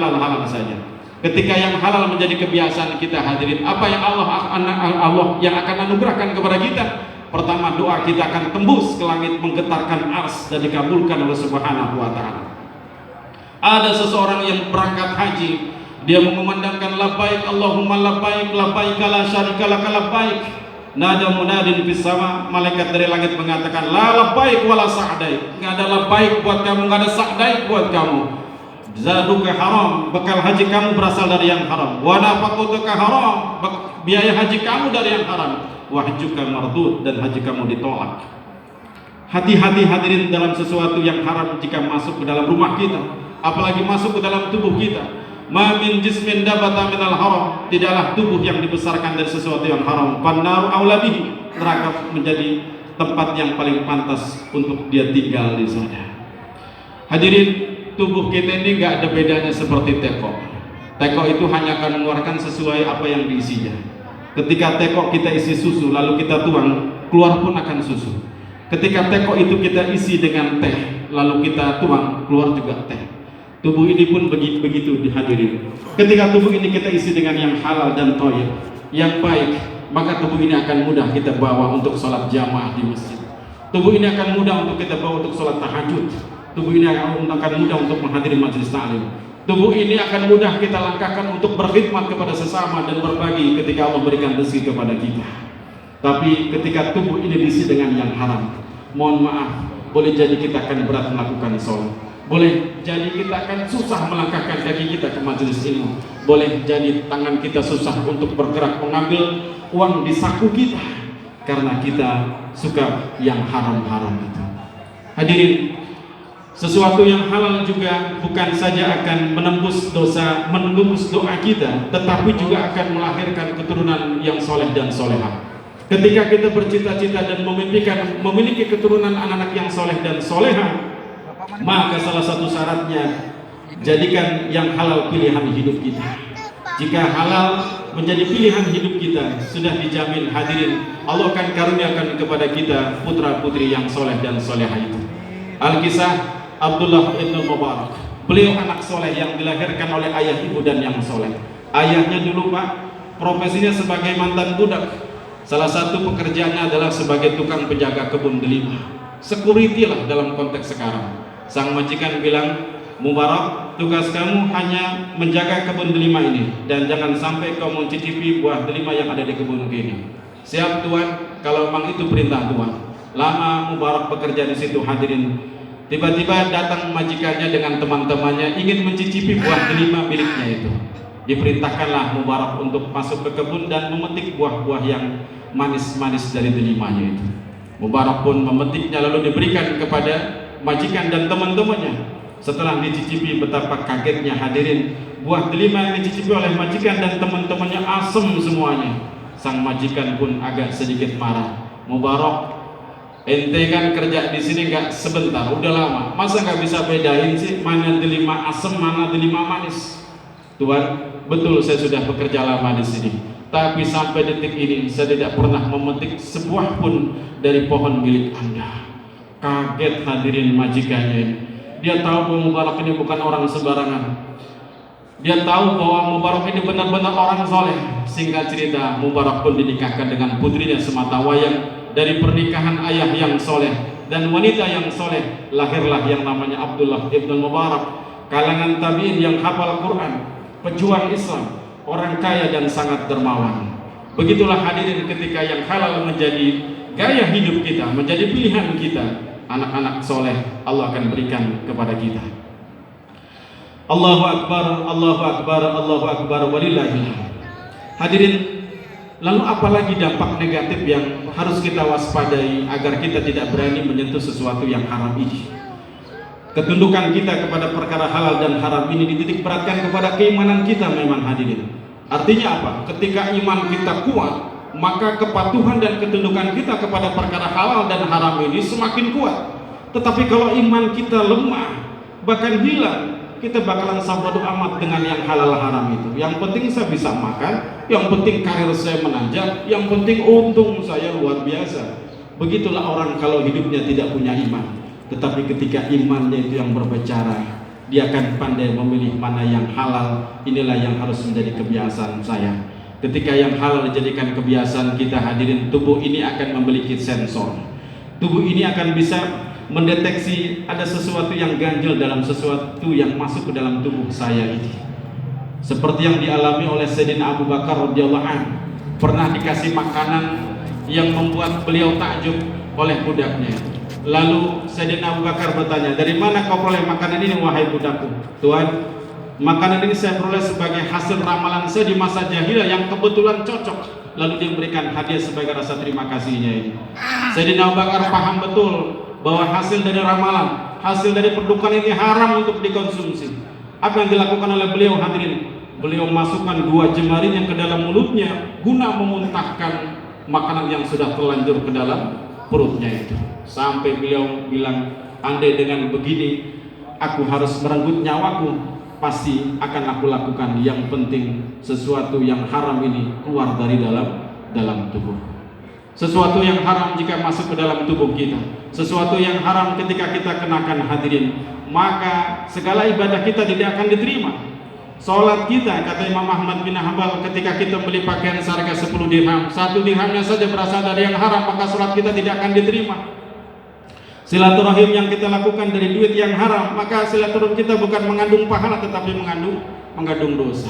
halal saja. Ketika yang halal menjadi kebiasaan kita, hadirin, apa yang Allah yang akan anugerahkan kepada kita? Pertama, doa kita akan tembus ke langit, menggetarkan ars dan dikabulkan oleh Subhanahu wa ta'ala. Ada seseorang yang berangkat haji, dia mengumandangkan labbaik Allahumma labbaik, labbaik la syarika lak labbaik. Nada munadin fis sama, malaikat dari langit mengatakan la labbaik wala sa'daik. Enggak ada labbaik buat kamu, enggak ada sa'daik buat kamu. Zaduka haram, bekal haji kamu berasal dari yang haram. Wa nafaqatuka haram, biaya haji kamu dari yang haram. Wa hajjuka mardud, dan haji kamu ditolak. Hati-hati hadirin dalam sesuatu yang haram jika masuk ke dalam rumah kita, apalagi masuk ke dalam tubuh kita. Ma min jismin dabata minal haram, tidaklah tubuh yang dibesarkan dari sesuatu yang haram. Fannaru aula bihi, neraka menjadi tempat yang paling pantas untuk dia tinggal di sana. Hadirin, tubuh kita ini gak ada bedanya seperti teko. Teko itu hanya akan mengeluarkan sesuai apa yang diisinya. Ketika teko kita isi susu lalu kita tuang, keluar pun akan susu. Ketika teko itu kita isi dengan teh lalu kita tuang, keluar juga teh. Tubuh ini pun begitu dihadirin. Ketika tubuh ini kita isi dengan yang halal dan thayyib, yang baik, maka tubuh ini akan mudah kita bawa untuk sholat jamaah di masjid. Tubuh ini akan mudah untuk kita bawa untuk sholat tahajud. Tubuh ini akan mudah untuk menghadiri majelis ta'lim. Tubuh ini akan mudah kita langkahkan untuk berkhidmat kepada sesama dan berbagi ketika Allah berikan rezeki kepada kita. Tapi ketika tubuh ini diisi dengan yang haram, mohon maaf, boleh jadi kita akan berat melakukan sholat. Boleh jadi kita akan susah melangkahkan kaki kita ke majelis ilmu. Boleh jadi tangan kita susah untuk bergerak mengambil uang di saku kita, karena kita suka yang haram-haram itu. Hadirin, sesuatu yang halal juga bukan saja akan menembus dosa, menembus doa kita, tetapi juga akan melahirkan keturunan yang soleh dan solehah. Ketika kita bercita-cita dan memimpikan memiliki keturunan anak-anak yang soleh dan solehah, maka salah satu syaratnya, jadikan yang halal pilihan hidup kita. Jika halal menjadi pilihan hidup kita, sudah dijamin hadirin, Allah akan karuniakan kepada kita putra-putri yang soleh dan solehah itu. Al-Kisah Abdullah ibn Mubarak, beliau anak soleh yang dilahirkan oleh ayah ibu dan yang soleh. Ayahnya dulu Pak, profesinya sebagai mantan budak. Salah satu pekerjaannya adalah sebagai tukang penjaga kebun delima. Security lah dalam konteks sekarang. Sang majikan bilang, Mubarak, tugas kamu hanya menjaga kebun delima ini, dan jangan sampai kau mencicipi buah delima yang ada di kebun ini. Siap Tuan, kalau memang itu perintah Tuan. Lama Mubarak bekerja di situ hadirin. Tiba-tiba datang majikannya dengan teman-temannya ingin mencicipi buah delima miliknya itu. Diperintahkanlah Mubarak untuk masuk ke kebun dan memetik buah-buah yang manis-manis dari delimanya itu. Mubarak pun memetiknya lalu diberikan kepada majikan dan teman-temannya. Setelah dicicipi, betapa kagetnya hadirin, buah delima yang dicicipi oleh majikan dan teman-temannya asem semuanya. Sang majikan pun agak sedikit marah. Mubarak, ente kan kerja di sini nggak sebentar, udah lama, masa nggak bisa bedain sih mana delima asem, mana delima manis? Tuan, betul saya sudah bekerja lama di sini, tapi sampai detik ini saya tidak pernah memetik sebuah pun dari pohon milik Anda. Kaget hadirin majikannya. Dia tahu bahwa Mubarak ini bukan orang sembarangan. Dia tahu bahwa Mubarak ini benar-benar orang soleh. Singkat cerita, Mubarak pun dinikahkan dengan putrinya semata wayang. Dari pernikahan ayah yang soleh dan wanita yang soleh, lahirlah yang namanya Abdullah ibn Mubarak, kalangan tabi'in yang hafal Quran, pejuang Islam, orang kaya dan sangat dermawan. Begitulah hadirin ketika yang halal menjadi gaya hidup kita, menjadi pilihan kita, anak-anak soleh Allah akan berikan kepada kita. Allahu Akbar, Allahu Akbar, Allahu Akbar, walillahil hamd. Hadirin, lalu apalagi dampak negatif yang harus kita waspadai agar kita tidak berani menyentuh sesuatu yang haram ini? Ketundukan kita kepada perkara halal dan haram ini dititik beratkan kepada keimanan kita memang hadirin. Artinya apa? Ketika iman kita kuat, maka kepatuhan dan ketundukan kita kepada perkara halal dan haram ini semakin kuat. Tetapi kalau iman kita lemah, bahkan hilang, kita bakalan sabadu amat dengan yang halal haram itu. Yang penting saya bisa makan, yang penting karir saya menanjak, yang penting untung saya luar biasa. Begitulah orang kalau hidupnya tidak punya iman. Tetapi ketika imannya itu yang berbicara, dia akan pandai memilih mana yang halal. Inilah yang harus menjadi kebiasaan saya. Ketika yang halal dijadikan kebiasaan kita, hadirin, tubuh ini akan memiliki sensor. Tubuh ini akan bisa mendeteksi ada sesuatu yang ganjil dalam sesuatu yang masuk ke dalam tubuh saya ini. Seperti yang dialami oleh Sayyidina Abu Bakar radhiyallahu anhu, pernah dikasih makanan yang membuat beliau takjub oleh budaknya. Lalu Sayyidina Abu Bakar bertanya, dari mana kau peroleh makanan ini wahai budakku? Tuhan, makanan ini saya peroleh sebagai hasil ramalan saya di masa jahiliyah yang kebetulan cocok. Lalu dia memberikan hadiah sebagai rasa terima kasihnya ini. Sayyidina Abu Bakar paham betul bahwa hasil dari ramalan, hasil dari perdukan ini haram untuk dikonsumsi. Apa yang dilakukan oleh beliau, hadirin? Beliau masukkan 2 jemarinya ke dalam mulutnya guna memuntahkan makanan yang sudah terlanjur ke dalam perutnya itu. Sampai beliau bilang, andai dengan begini aku harus merenggut nyawaku, pasti akan aku lakukan. Yang penting sesuatu yang haram ini keluar dari dalam tubuh. Sesuatu yang haram jika masuk ke dalam tubuh kita, sesuatu yang haram ketika kita kenakan, hadirin, maka segala ibadah kita tidak akan diterima. Salat kita, kata Imam Ahmad bin Hanbal, ketika kita beli pakaian seharga 10 dirham, 1 dirhamnya saja berasal dari yang haram, maka salat kita tidak akan diterima. Silaturahim yang kita lakukan dari duit yang haram, maka silaturahim kita bukan mengandung pahala tetapi mengandung dosa.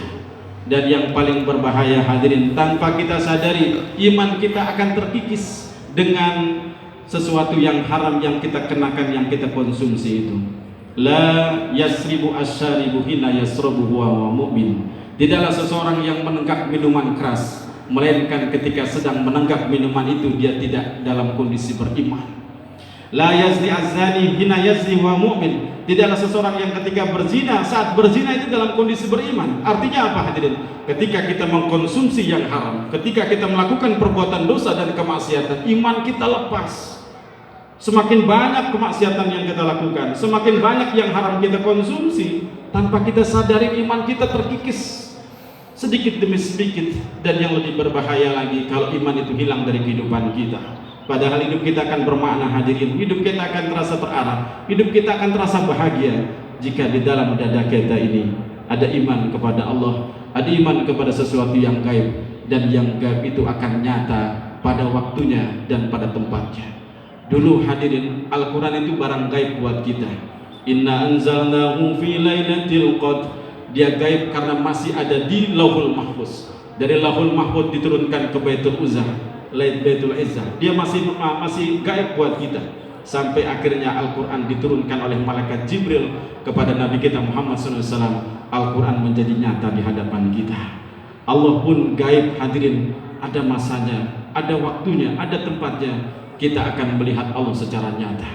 Dan yang paling berbahaya, hadirin, tanpa kita sadari iman kita akan terkikis dengan sesuatu yang haram yang kita kenakan, yang kita konsumsi itu. La yasribu asyaribu hina yasrabu huwa mu'min. Tidaklah seseorang yang menenggak minuman keras, melainkan ketika sedang menenggak minuman itu dia tidak dalam kondisi beriman. La yazni azani hina yazni huwa mu'min. Tidaklah seseorang yang ketika berzina, saat berzina itu dalam kondisi beriman. Artinya apa, hadirin? Ketika kita mengkonsumsi yang haram, ketika kita melakukan perbuatan dosa dan kemaksiatan, iman kita lepas. Semakin banyak kemaksiatan yang kita lakukan, semakin banyak yang haram kita konsumsi, tanpa kita sadari iman kita terkikis sedikit demi sedikit. Dan yang lebih berbahaya lagi, kalau iman itu hilang dari kehidupan kita. Padahal hidup kita akan bermakna, hadirin. Hidup kita akan terasa terarah, hidup kita akan terasa bahagia jika di dalam dada kita ini ada iman kepada Allah, ada iman kepada sesuatu yang gaib. Dan yang gaib itu akan nyata pada waktunya dan pada tempatnya. Dulu, hadirin, Al-Quran itu barang gaib buat kita. Inna anzalnahu fi lailatul qadr. Dia gaib karena masih ada di Lauhul Mahfuz. Dari Lauhul Mahfuz diturunkan ke Baitul Izzah. Dia masih gaib buat kita. Sampai akhirnya Al-Quran diturunkan oleh malaikat Jibril kepada Nabi kita Muhammad SAW. Al-Quran menjadi nyata di hadapan kita. Allah pun gaib, hadirin. Ada masanya, ada waktunya, ada tempatnya. Kita akan melihat Allah secara nyata.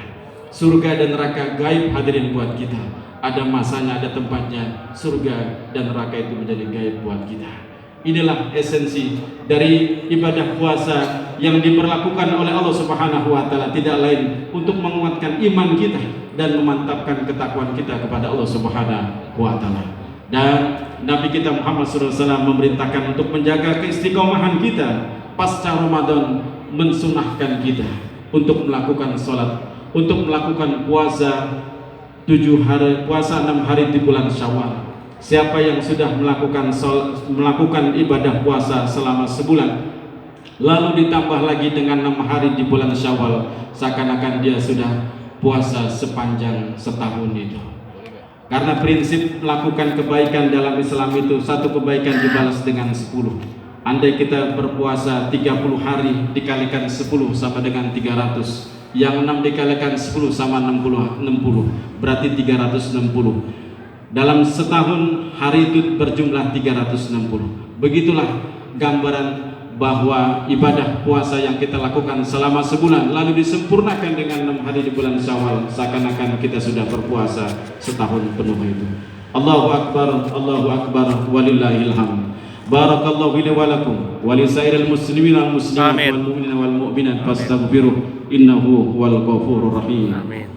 Surga dan neraka gaib, hadirin, buat kita. Ada masanya, ada tempatnya. Surga dan neraka itu menjadi gaib buat kita. Inilah esensi dari ibadah puasa yang diberlakukan oleh Allah Subhanahu wa taala, tidak lain untuk menguatkan iman kita dan memantapkan ketakwaan kita kepada Allah Subhanahu wa taala. Dan Nabi kita Muhammad SAW memerintahkan untuk menjaga keistiqomahan kita pasca Ramadan, mensunahkan kita untuk melakukan sholat, untuk melakukan puasa 7 hari, puasa 6 hari di bulan Syawal. Siapa yang sudah melakukan ibadah puasa selama sebulan, lalu ditambah lagi dengan 6 hari di bulan Syawal, seakan-akan dia sudah puasa sepanjang setahun itu. Karena prinsip melakukan kebaikan dalam Islam itu, satu kebaikan dibalas dengan 10. Andai kita berpuasa 30 hari dikalikan 10 sama dengan 300. Yang 6 dikalikan 10 sama 60, berarti 360. Dalam setahun hari itu berjumlah 360. Begitulah gambaran bahwa ibadah puasa yang kita lakukan selama sebulan lalu disempurnakan dengan 6 hari di bulan Syawal, seakan-akan kita sudah berpuasa setahun penuh itu. Allahu Akbar, Allahu Akbar, walillahil hamd. Barakallahu li wa lakum wa li sairil muslimin wal muslimat wal mu'minin wal mu'minat fastaghfiruh innahu huwal ghafurur rahim. Amin.